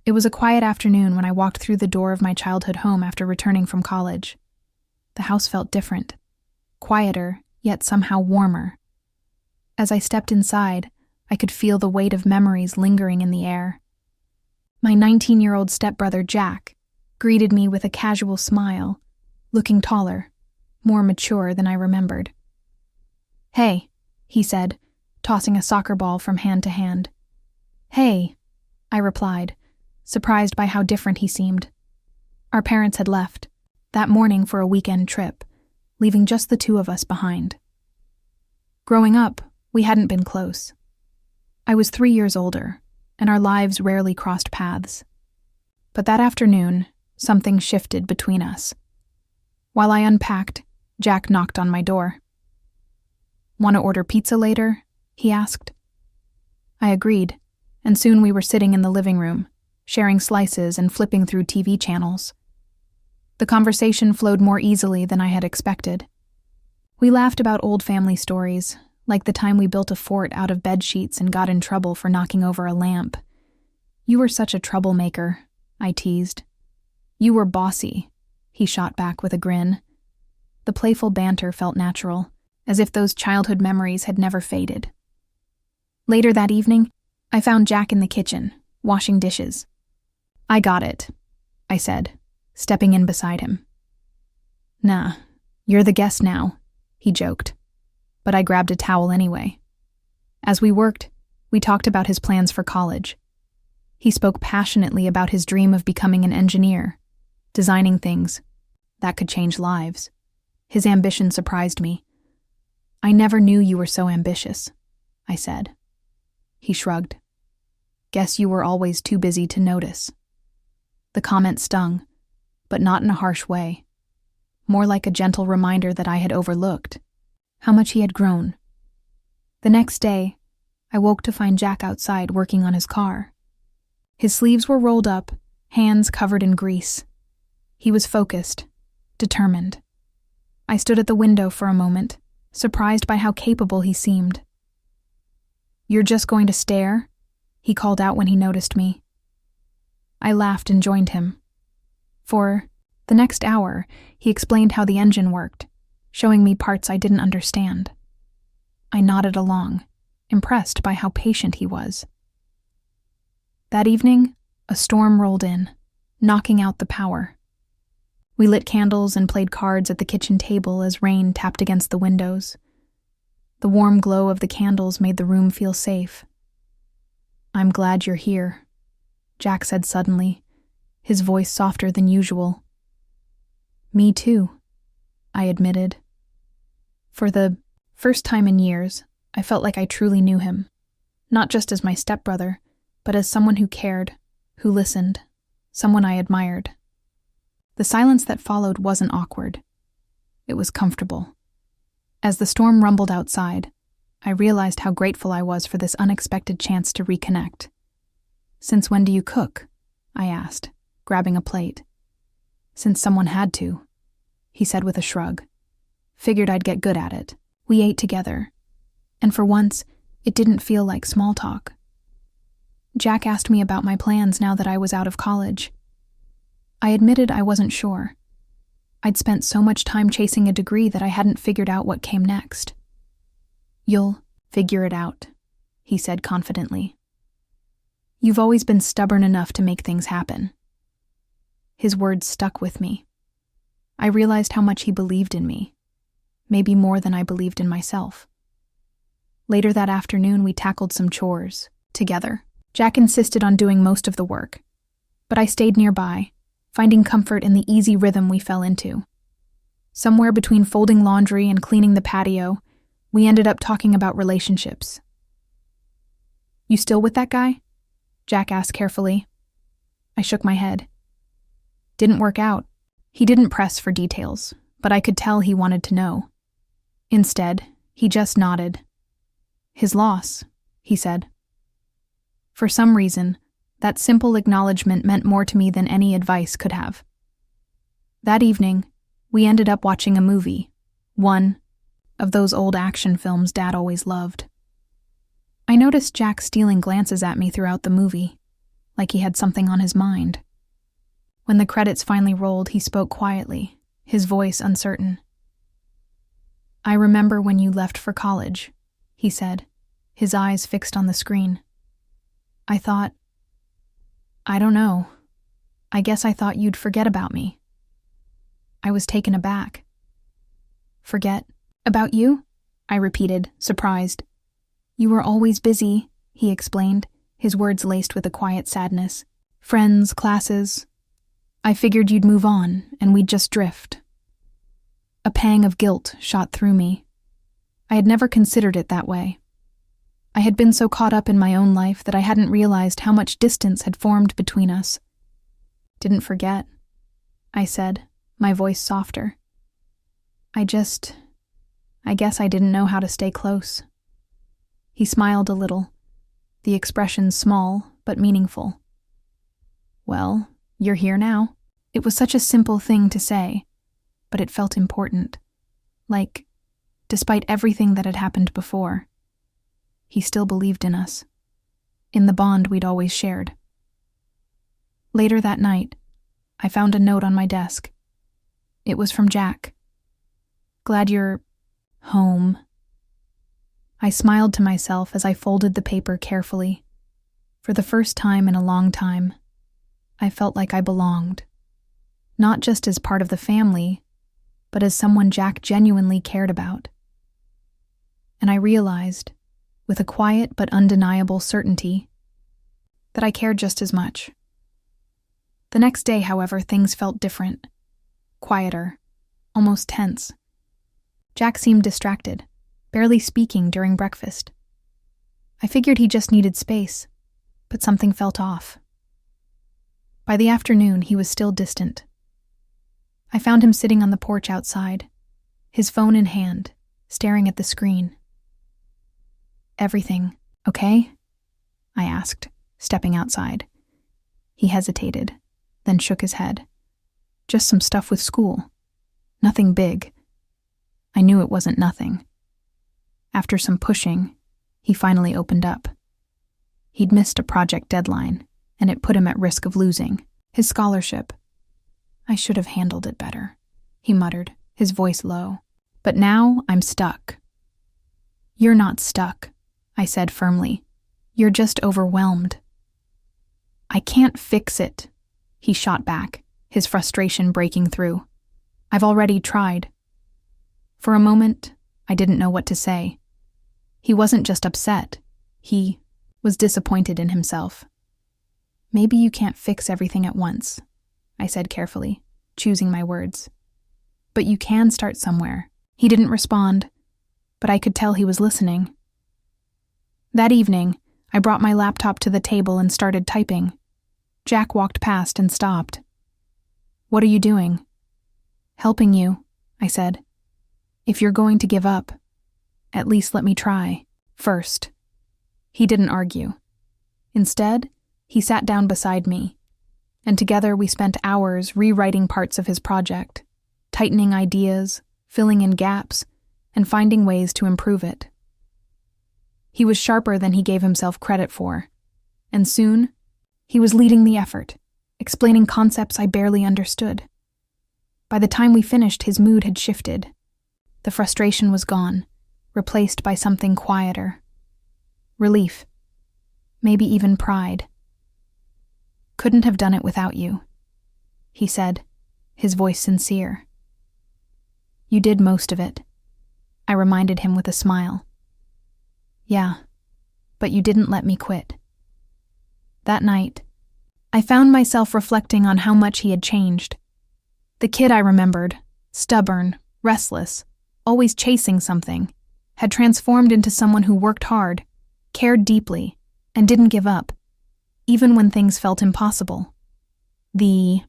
It was a quiet afternoon when I walked through the door of my childhood home after returning from college. The house felt different, quieter, yet somehow warmer. As I stepped inside, I could feel the weight of memories lingering in the air. My 19-year-old stepbrother, Jack, greeted me with a casual smile, looking taller, more mature than I remembered. "Hey," he said, tossing a soccer ball from hand to hand. "Hey," I replied, surprised by how different he seemed. Our parents had left, that morning for a weekend trip, leaving just the two of us behind. Growing up, we hadn't been close. I was 3 years older, and our lives rarely crossed paths. But that afternoon, something shifted between us. While I unpacked, Jack knocked on my door. "Want to order pizza later?" he asked. I agreed, and soon we were sitting in the living room, sharing slices and flipping through TV channels. The conversation flowed more easily than I had expected. We laughed about old family stories, like the time we built a fort out of bed sheets and got in trouble for knocking over a lamp. "You were such a troublemaker," I teased. "You were bossy," he shot back with a grin. The playful banter felt natural, as if those childhood memories had never faded. Later that evening, I found Jack in the kitchen, washing dishes. "I got it," I said, stepping in beside him. "Nah, you're the guest now," he joked, but I grabbed a towel anyway. As we worked, we talked about his plans for college. He spoke passionately about his dream of becoming an engineer, designing things that could change lives. His ambition surprised me. "I never knew you were so ambitious," I said. He shrugged. "Guess you were always too busy to notice." The comment stung, but not in a harsh way. More like a gentle reminder that I had overlooked how much he had grown. The next day, I woke to find Jack outside working on his car. His sleeves were rolled up, hands covered in grease. He was focused, determined. I stood at the window for a moment, surprised by how capable he seemed. "You're just going to stare?" he called out when he noticed me. I laughed and joined him. For the next hour, he explained how the engine worked, showing me parts I didn't understand. I nodded along, impressed by how patient he was. That evening, a storm rolled in, knocking out the power. We lit candles and played cards at the kitchen table as rain tapped against the windows. The warm glow of the candles made the room feel safe. "I'm glad you're here," Jack said suddenly, his voice softer than usual. "Me too," I admitted. For the first time in years, I felt like I truly knew him, not just as my stepbrother, but as someone who cared, who listened, someone I admired. The silence that followed wasn't awkward. It was comfortable. As the storm rumbled outside, I realized how grateful I was for this unexpected chance to reconnect. "Since when do you cook?" I asked, grabbing a plate. "Since someone had to," he said with a shrug. "Figured I'd get good at it." We ate together, and for once, it didn't feel like small talk. Jack asked me about my plans now that I was out of college. I admitted I wasn't sure. I'd spent so much time chasing a degree that I hadn't figured out what came next. "You'll figure it out," he said confidently. "You've always been stubborn enough to make things happen." His words stuck with me. I realized how much he believed in me, maybe more than I believed in myself. Later that afternoon, we tackled some chores together. Jack insisted on doing most of the work, but I stayed nearby, finding comfort in the easy rhythm we fell into. Somewhere between folding laundry and cleaning the patio, we ended up talking about relationships. "You still with that guy?" Jack asked carefully. I shook my head. "Didn't work out." He didn't press for details, but I could tell he wanted to know. Instead, he just nodded. "His loss," he said. For some reason, that simple acknowledgement meant more to me than any advice could have. That evening, we ended up watching a movie, one of those old action films Dad always loved. I noticed Jack stealing glances at me throughout the movie, like he had something on his mind. When the credits finally rolled, he spoke quietly, his voice uncertain. "I remember when you left for college," he said, his eyes fixed on the screen. "I thought, I don't know, I guess I thought you'd forget about me." I was taken aback. "Forget about you?" I repeated, surprised. "You were always busy," he explained, his words laced with a quiet sadness. "Friends, classes. I figured you'd move on, and we'd just drift." A pang of guilt shot through me. I had never considered it that way. I had been so caught up in my own life that I hadn't realized how much distance had formed between us. "Didn't forget," I said, my voice softer. I guess I didn't know how to stay close." He smiled a little, the expression small but meaningful. "Well, you're here now." It was such a simple thing to say, but it felt important. Like, despite everything that had happened before, he still believed in us, in the bond we'd always shared. Later that night, I found a note on my desk. It was from Jack. "Glad you're home." I smiled to myself as I folded the paper carefully. For the first time in a long time, I felt like I belonged. Not just as part of the family, but as someone Jack genuinely cared about. And I realized, with a quiet but undeniable certainty, that I cared just as much. The next day, however, things felt different. Quieter, almost tense. Jack seemed distracted, barely speaking during breakfast. I figured he just needed space, but something felt off. By the afternoon, he was still distant. I found him sitting on the porch outside, his phone in hand, staring at the screen. "Everything okay?" I asked, stepping outside. He hesitated, then shook his head. "Just some stuff with school. Nothing big." I knew it wasn't nothing. After some pushing, he finally opened up. He'd missed a project deadline, and it put him at risk of losing his scholarship. "I should have handled it better," he muttered, his voice low. "But now I'm stuck." "You're not stuck," I said firmly. "You're just overwhelmed." "I can't fix it," he shot back, his frustration breaking through. "I've already tried." For a moment, I didn't know what to say. He wasn't just upset. He was disappointed in himself. "Maybe you can't fix everything at once," I said carefully, choosing my words. "But you can start somewhere." He didn't respond, but I could tell he was listening. That evening, I brought my laptop to the table and started typing. Jack walked past and stopped. "What are you doing?" "Helping you," I said. "If you're going to give up, at least let me try first." He didn't argue. Instead, he sat down beside me, and together we spent hours rewriting parts of his project, tightening ideas, filling in gaps, and finding ways to improve it. He was sharper than he gave himself credit for, and soon, he was leading the effort, explaining concepts I barely understood. By the time we finished, his mood had shifted. The frustration was gone, replaced by something quieter. Relief. Maybe even pride. "Couldn't have done it without you," he said, his voice sincere. "You did most of it," I reminded him with a smile. "Yeah, but you didn't let me quit." That night, I found myself reflecting on how much he had changed. The kid I remembered, stubborn, restless, always chasing something, had transformed into someone who worked hard, cared deeply, and didn't give up, even when things felt impossible. The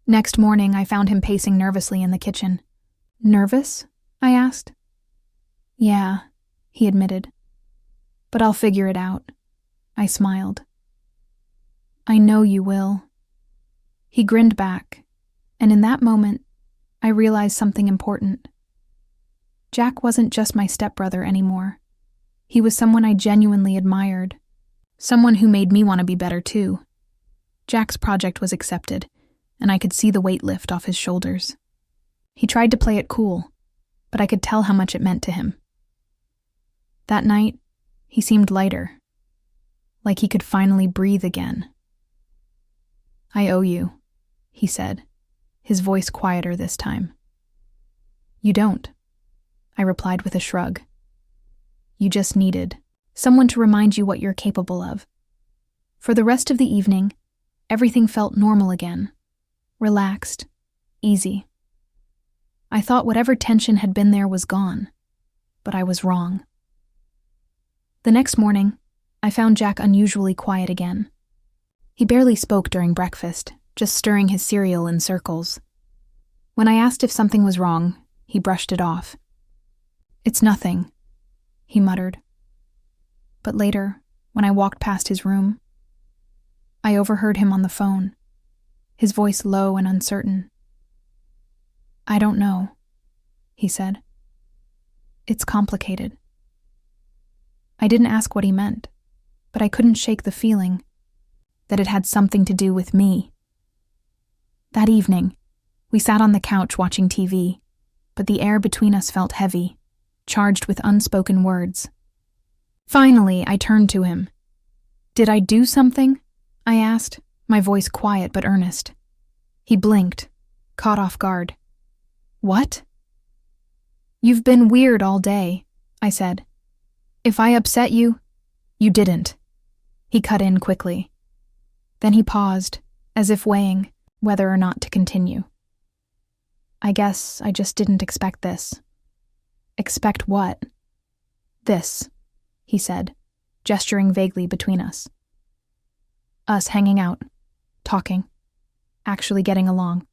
next morning, I found him pacing nervously in the kitchen. "Nervous?" I asked. "Yeah," he admitted. "But I'll figure it out." I smiled. "I know you will." He grinned back, and in that moment, I realized something important. Jack wasn't just my stepbrother anymore. He was someone I genuinely admired, someone who made me want to be better too. Jack's project was accepted, and I could see the weight lift off his shoulders. He tried to play it cool, but I could tell how much it meant to him. That night, he seemed lighter, like he could finally breathe again. "I owe you," he said, his voice quieter this time. "You don't," I replied with a shrug. "You just needed someone to remind you what you're capable of." For the rest of the evening, everything felt normal again, relaxed, easy. I thought whatever tension had been there was gone, but I was wrong. The next morning, I found Jack unusually quiet again. He barely spoke during breakfast, just stirring his cereal in circles. When I asked if something was wrong, he brushed it off. "It's nothing," he muttered. But later, when I walked past his room, I overheard him on the phone, his voice low and uncertain. "I don't know," he said. "It's complicated." I didn't ask what he meant, but I couldn't shake the feeling that it had something to do with me. That evening, we sat on the couch watching TV, but the air between us felt heavy, charged with unspoken words. Finally, I turned to him. "Did I do something?" I asked, my voice quiet but earnest. He blinked, caught off guard. "What?" "You've been weird all day," I said. "If I upset you, you didn't." He cut in quickly. Then he paused, as if weighing whether or not to continue. "I guess I just didn't expect this." "Expect what?" "This," he said, gesturing vaguely between us. "Us hanging out, talking, actually getting along."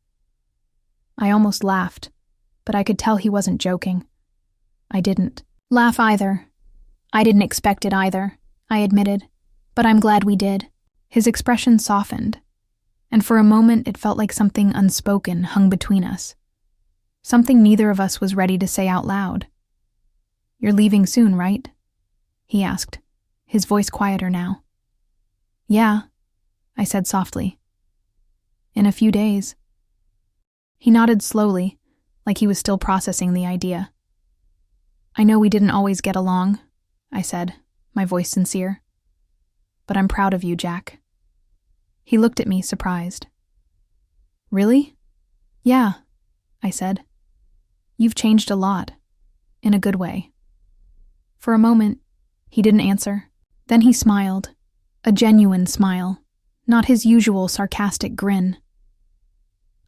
I almost laughed, but I could tell he wasn't joking. I didn't laugh either. I didn't expect it either, I admitted, but I'm glad we did. His expression softened, and for a moment it felt like something unspoken hung between us. Something neither of us was ready to say out loud. "You're leaving soon, right?" he asked, his voice quieter now. "Yeah," I said softly. "In a few days." He nodded slowly, like he was still processing the idea. "I know we didn't always get along," I said, my voice sincere. "But I'm proud of you, Jack." He looked at me, surprised. "Really?" "Yeah," I said. "You've changed a lot, in a good way." For a moment, he didn't answer. Then he smiled, a genuine smile, not his usual sarcastic grin.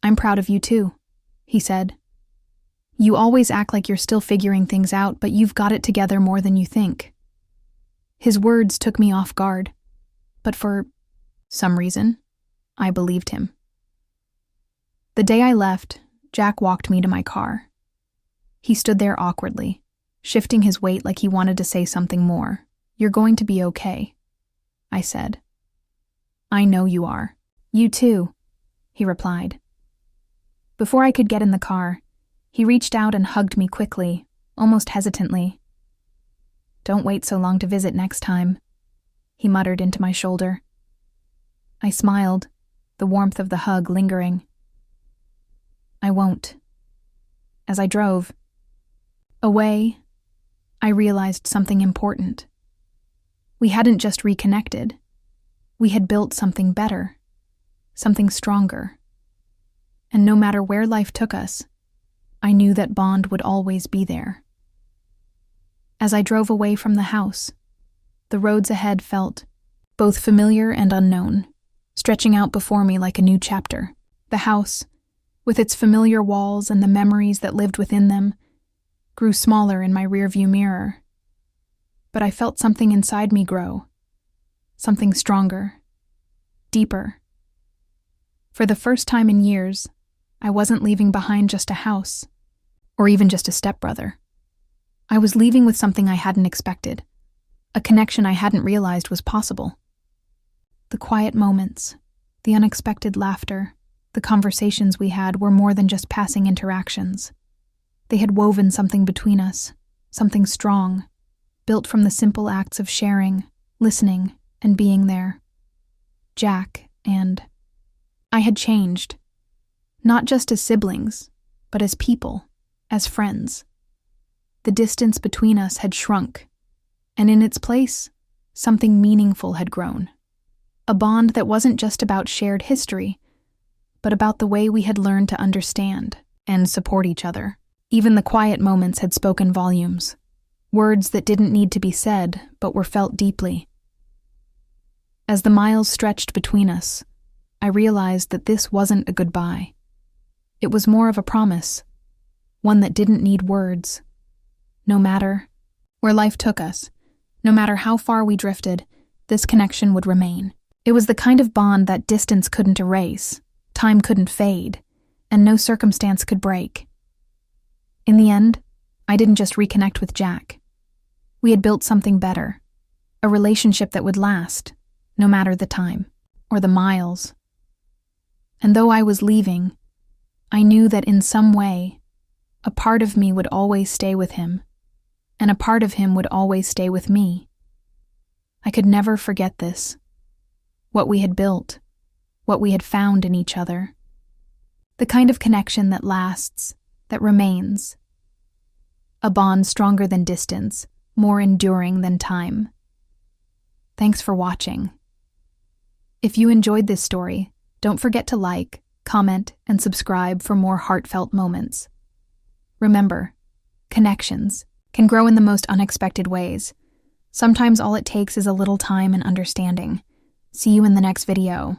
"I'm proud of you too," he said. "You always act like you're still figuring things out, but you've got it together more than you think." His words took me off guard, but for some reason, I believed him. The day I left, Jack walked me to my car. He stood there awkwardly, shifting his weight like he wanted to say something more. "You're going to be okay," I said. "I know you are. You too," he replied. Before I could get in the car, he reached out and hugged me quickly, almost hesitantly. "Don't wait so long to visit next time," he muttered into my shoulder. I smiled, the warmth of the hug lingering. "I won't." As I drove away, I realized something important. We hadn't just reconnected. We had built something better, something stronger. And no matter where life took us, I knew that bond would always be there. As I drove away from the house, the roads ahead felt both familiar and unknown, stretching out before me like a new chapter. The house, with its familiar walls and the memories that lived within them, grew smaller in my rearview mirror. But I felt something inside me grow, something stronger, deeper. For the first time in years, I wasn't leaving behind just a house, or even just a stepbrother. I was leaving with something I hadn't expected, a connection I hadn't realized was possible. The quiet moments, the unexpected laughter, the conversations we had were more than just passing interactions. They had woven something between us, something strong, built from the simple acts of sharing, listening, and being there. Jack and I had changed, not just as siblings, but as people, as friends. The distance between us had shrunk, and in its place, something meaningful had grown. A bond that wasn't just about shared history, but about the way we had learned to understand and support each other. Even the quiet moments had spoken volumes, words that didn't need to be said, but were felt deeply. As the miles stretched between us, I realized that this wasn't a goodbye. It was more of a promise, one that didn't need words. No matter where life took us, no matter how far we drifted, this connection would remain. It was the kind of bond that distance couldn't erase, time couldn't fade, and no circumstance could break. In the end, I didn't just reconnect with Jack. We had built something better, a relationship that would last, no matter the time, or the miles. And though I was leaving, I knew that in some way, a part of me would always stay with him, and a part of him would always stay with me. I could never forget this. What we had built, what we had found in each other. The kind of connection that lasts, that remains. A bond stronger than distance, more enduring than time. Thanks for watching. If you enjoyed this story, don't forget to like, comment, and subscribe for more heartfelt moments. Remember, connections can grow in the most unexpected ways. Sometimes all it takes is a little time and understanding. See you in the next video.